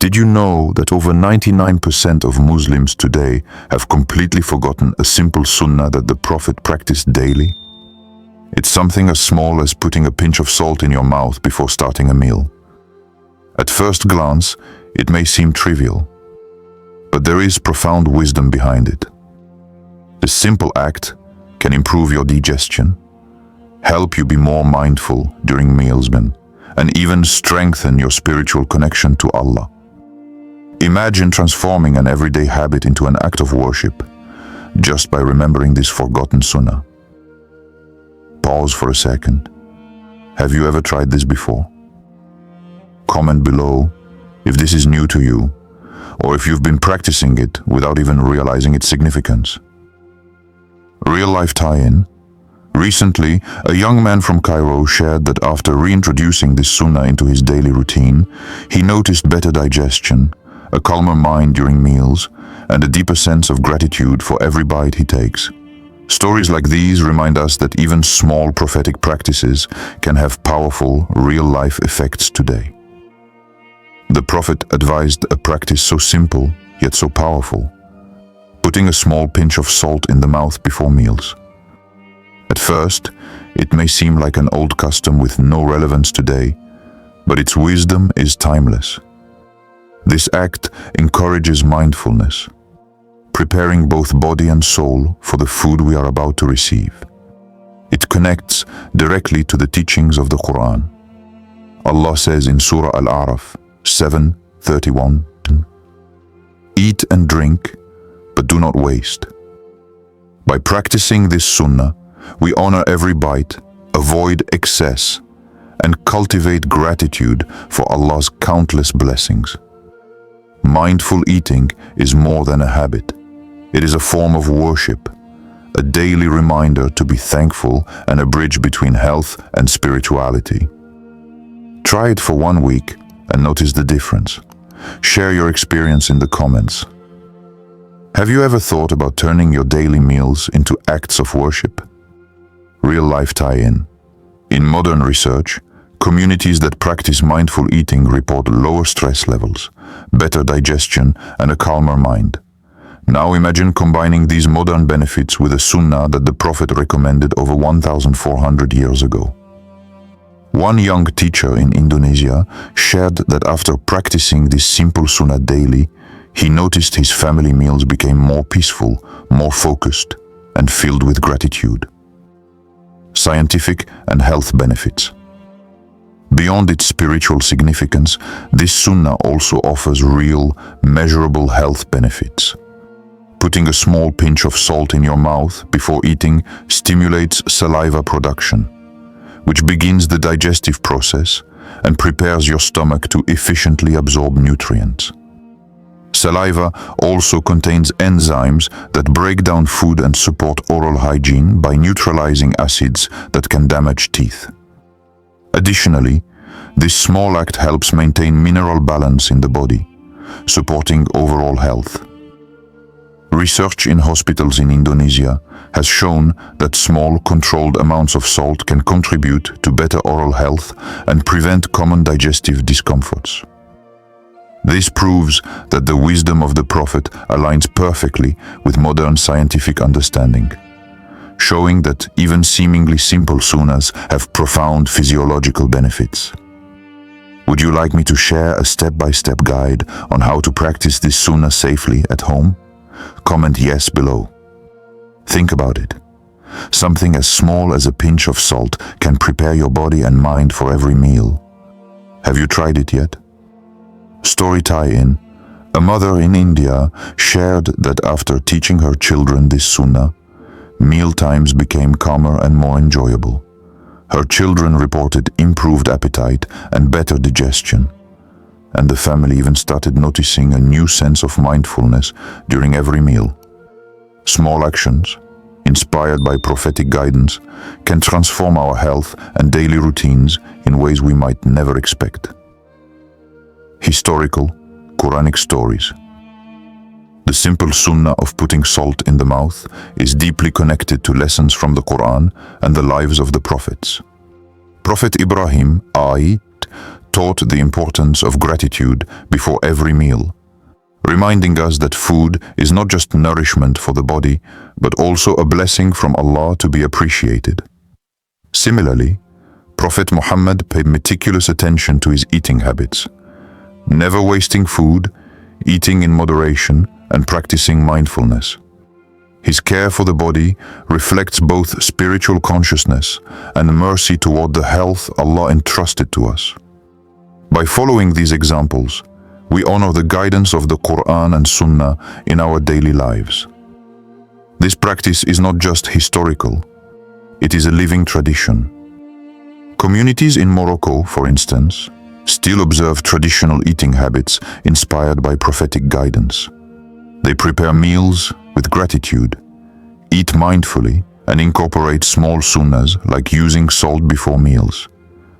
Did you know that over 99% of Muslims today have completely forgotten a simple sunnah that the Prophet practiced daily? It's something as small as putting a pinch of salt in your mouth before starting a meal. At first glance, it may seem trivial, but there is profound wisdom behind it. This simple act can improve your digestion, help you be more mindful during meals, and even strengthen your spiritual connection to Allah. Imagine transforming an everyday habit into an act of worship just by remembering this forgotten sunnah. Pause for a second. Have you ever tried this before? Comment below if this is new to you, or if you've been practicing it without even realizing its significance. Real-life tie-in. Recently, a young man from Cairo shared that after reintroducing this sunnah into his daily routine, he noticed better digestion, a calmer mind during meals, and a deeper sense of gratitude for every bite he takes. Stories like these remind us that even small prophetic practices can have powerful, real-life effects today. The Prophet advised a practice so simple, yet so powerful: putting a small pinch of salt in the mouth before meals. At first, it may seem like an old custom with no relevance today, but its wisdom is timeless. This act encourages mindfulness, preparing both body and soul for the food we are about to receive. It connects directly to the teachings of the Quran. Allah says in Surah Al-A'raf 7:31, "Eat and drink, but do not waste." By practicing this sunnah, we honor every bite, avoid excess, and cultivate gratitude for Allah's countless blessings. Mindful eating is more than a habit. It is a form of worship, a daily reminder to be thankful and a bridge between health and spirituality. Try it for 1 week and notice the difference. Share your experience in the comments. Have you ever thought about turning your daily meals into acts of worship? Real-life tie-in. In modern research, communities that practice mindful eating report lower stress levels, better digestion, and a calmer mind. Now imagine combining these modern benefits with a sunnah that the Prophet recommended over 1,400 years ago. One young teacher in Indonesia shared that after practicing this simple sunnah daily, he noticed his family meals became more peaceful, more focused, and filled with gratitude. Scientific and health benefits. Beyond its spiritual significance, this sunnah also offers real, measurable health benefits. Putting a small pinch of salt in your mouth before eating stimulates saliva production, which begins the digestive process and prepares your stomach to efficiently absorb nutrients. Saliva also contains enzymes that break down food and support oral hygiene by neutralizing acids that can damage teeth. Additionally, this small act helps maintain mineral balance in the body, supporting overall health. Research in hospitals in Indonesia has shown that small, controlled amounts of salt can contribute to better oral health and prevent common digestive discomforts. This proves that the wisdom of the Prophet aligns perfectly with modern scientific understanding, showing that even seemingly simple sunnahs have profound physiological benefits. Would you like me to share a step-by-step guide on how to practice this sunnah safely at home? Comment yes below. Think about it. Something as small as a pinch of salt can prepare your body and mind for every meal. Have you tried it yet? Story tie-in. A mother in India shared that after teaching her children this sunnah, meal times became calmer and more enjoyable. Her children reported improved appetite and better digestion, and the family even started noticing a new sense of mindfulness during every meal. Small actions, inspired by prophetic guidance, can transform our health and daily routines in ways we might never expect. Historical, Quranic stories. The simple sunnah of putting salt in the mouth is deeply connected to lessons from the Quran and the lives of the prophets. Prophet Ibrahim taught the importance of gratitude before every meal, reminding us that food is not just nourishment for the body, but also a blessing from Allah to be appreciated. Similarly, Prophet Muhammad paid meticulous attention to his eating habits, never wasting food, eating in moderation, and practicing mindfulness. His care for the body reflects both spiritual consciousness and mercy toward the health Allah entrusted to us. By following these examples, we honor the guidance of the Quran and Sunnah in our daily lives. This practice is not just historical, it is a living tradition. Communities in Morocco, for instance, still observe traditional eating habits inspired by prophetic guidance. They prepare meals with gratitude, eat mindfully, and incorporate small sunnahs like using salt before meals,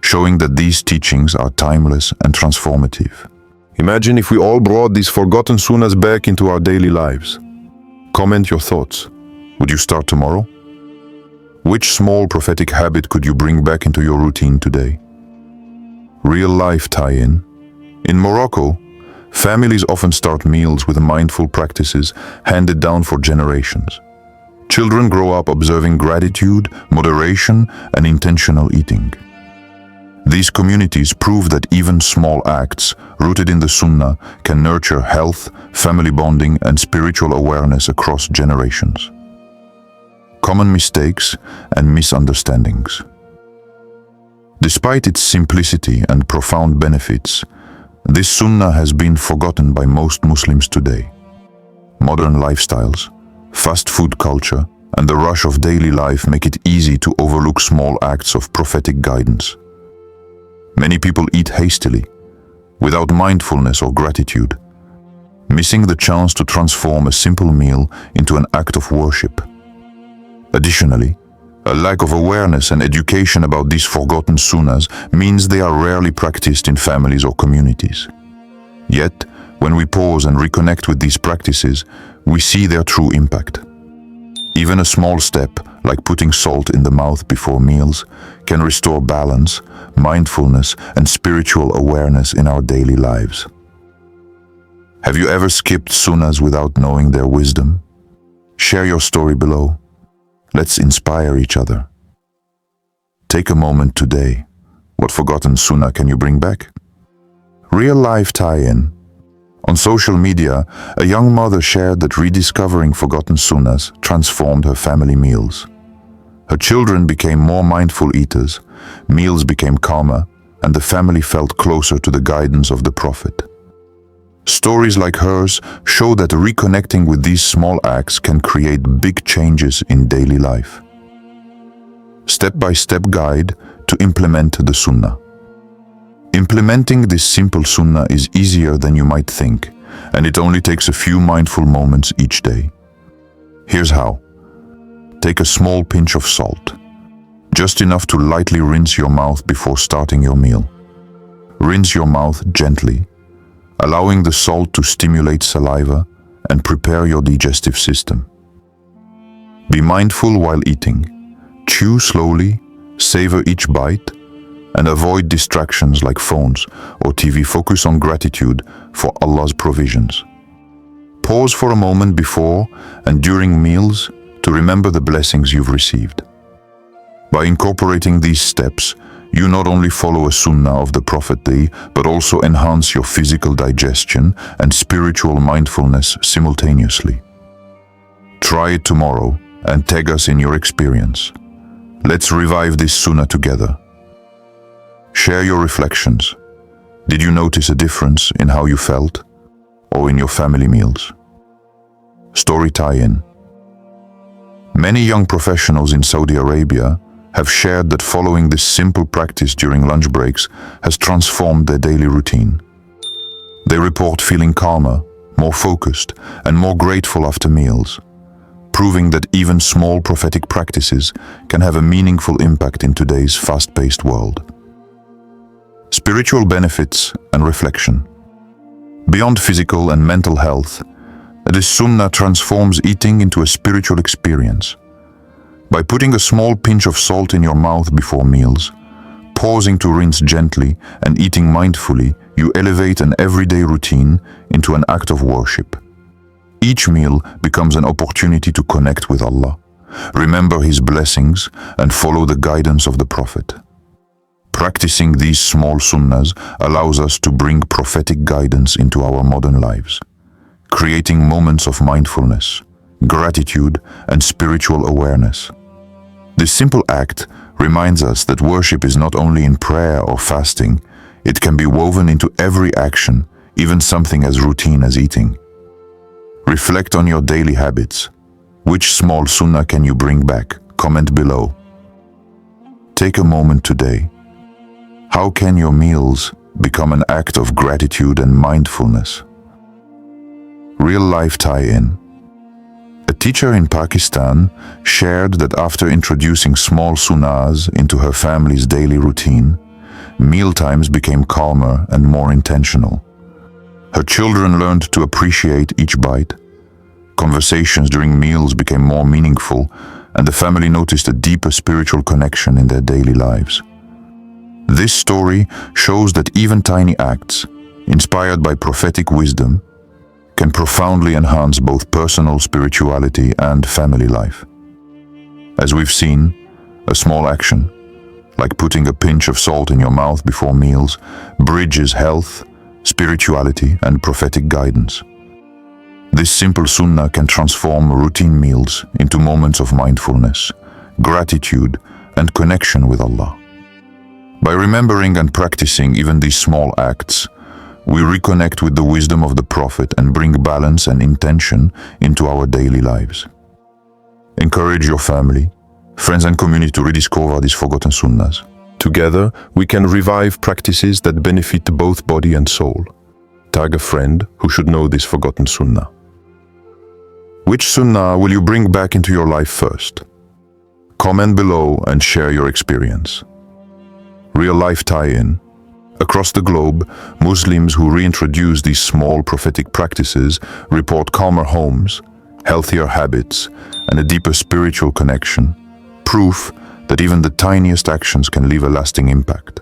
showing that these teachings are timeless and transformative. Imagine if we all brought these forgotten sunnahs back into our daily lives. Comment your thoughts. Would you start tomorrow? Which small prophetic habit could you bring back into your routine today? Real-life tie-in. In Morocco, families often start meals with mindful practices handed down for generations. Children grow up observing gratitude, moderation, and intentional eating. These communities prove that even small acts rooted in the Sunnah can nurture health, family bonding, and spiritual awareness across generations. Common mistakes and misunderstandings. Despite its simplicity and profound benefits, this Sunnah has been forgotten by most Muslims today. Modern lifestyles, fast food culture, and the rush of daily life make it easy to overlook small acts of prophetic guidance. Many people eat hastily, without mindfulness or gratitude, missing the chance to transform a simple meal into an act of worship. Additionally, a lack of awareness and education about these forgotten sunnahs means they are rarely practiced in families or communities. Yet, when we pause and reconnect with these practices, we see their true impact. Even a small step, like putting salt in the mouth before meals, can restore balance, mindfulness, and spiritual awareness in our daily lives. Have you ever skipped sunnahs without knowing their wisdom? Share your story below. Let's inspire each other. Take a moment today. What forgotten sunnah can you bring back? Real-life tie-in. On social media, a young mother shared that rediscovering forgotten sunnahs transformed her family meals. Her children became more mindful eaters, meals became calmer, and the family felt closer to the guidance of the Prophet. Stories like hers show that reconnecting with these small acts can create big changes in daily life. Step-by-step guide to implement the Sunnah. Implementing this simple Sunnah is easier than you might think, and it only takes a few mindful moments each day. Here's how. Take a small pinch of salt, just enough to lightly rinse your mouth before starting your meal. Rinse your mouth gently, allowing the salt to stimulate saliva and prepare your digestive system. Be mindful while eating. Chew slowly, savor each bite, and avoid distractions like phones or TV. Focus on gratitude for Allah's provisions. Pause for a moment before and during meals to remember the blessings you've received. By incorporating these steps, you not only follow a sunnah of the Prophet, but also enhance your physical digestion and spiritual mindfulness simultaneously. Try it tomorrow and tag us in your experience. Let's revive this sunnah together. Share your reflections. Did you notice a difference in how you felt or in your family meals? Story tie-in. Many young professionals in Saudi Arabia have shared that following this simple practice during lunch breaks has transformed their daily routine. They report feeling calmer, more focused, and more grateful after meals, proving that even small prophetic practices can have a meaningful impact in today's fast-paced world. Spiritual benefits and reflection. Beyond physical and mental health, this sunnah transforms eating into a spiritual experience. By putting a small pinch of salt in your mouth before meals, pausing to rinse gently and eating mindfully, you elevate an everyday routine into an act of worship. Each meal becomes an opportunity to connect with Allah, remember His blessings, and follow the guidance of the Prophet. Practicing these small sunnahs allows us to bring prophetic guidance into our modern lives, creating moments of mindfulness, gratitude, and spiritual awareness. This simple act reminds us that worship is not only in prayer or fasting, it can be woven into every action, even something as routine as eating. Reflect on your daily habits. Which small sunnah can you bring back? Comment below. Take a moment today. How can your meals become an act of gratitude and mindfulness? Real-life tie-in. A teacher in Pakistan shared that after introducing small sunnahs into her family's daily routine, mealtimes became calmer and more intentional. Her children learned to appreciate each bite. Conversations during meals became more meaningful, and the family noticed a deeper spiritual connection in their daily lives. This story shows that even tiny acts, inspired by prophetic wisdom, can profoundly enhance both personal spirituality and family life. As we've seen, a small action, like putting a pinch of salt in your mouth before meals, bridges health, spirituality, and prophetic guidance. This simple sunnah can transform routine meals into moments of mindfulness, gratitude, and connection with Allah. By remembering and practicing even these small acts, we reconnect with the wisdom of the Prophet and bring balance and intention into our daily lives. Encourage your family, friends and community to rediscover these forgotten sunnahs. Together, we can revive practices that benefit both body and soul. Tag a friend who should know this forgotten sunnah. Which sunnah will you bring back into your life first? Comment below and share your experience. Real-life tie-in. Across the globe, Muslims who reintroduce these small prophetic practices report calmer homes, healthier habits, and a deeper spiritual connection, proof that even the tiniest actions can leave a lasting impact.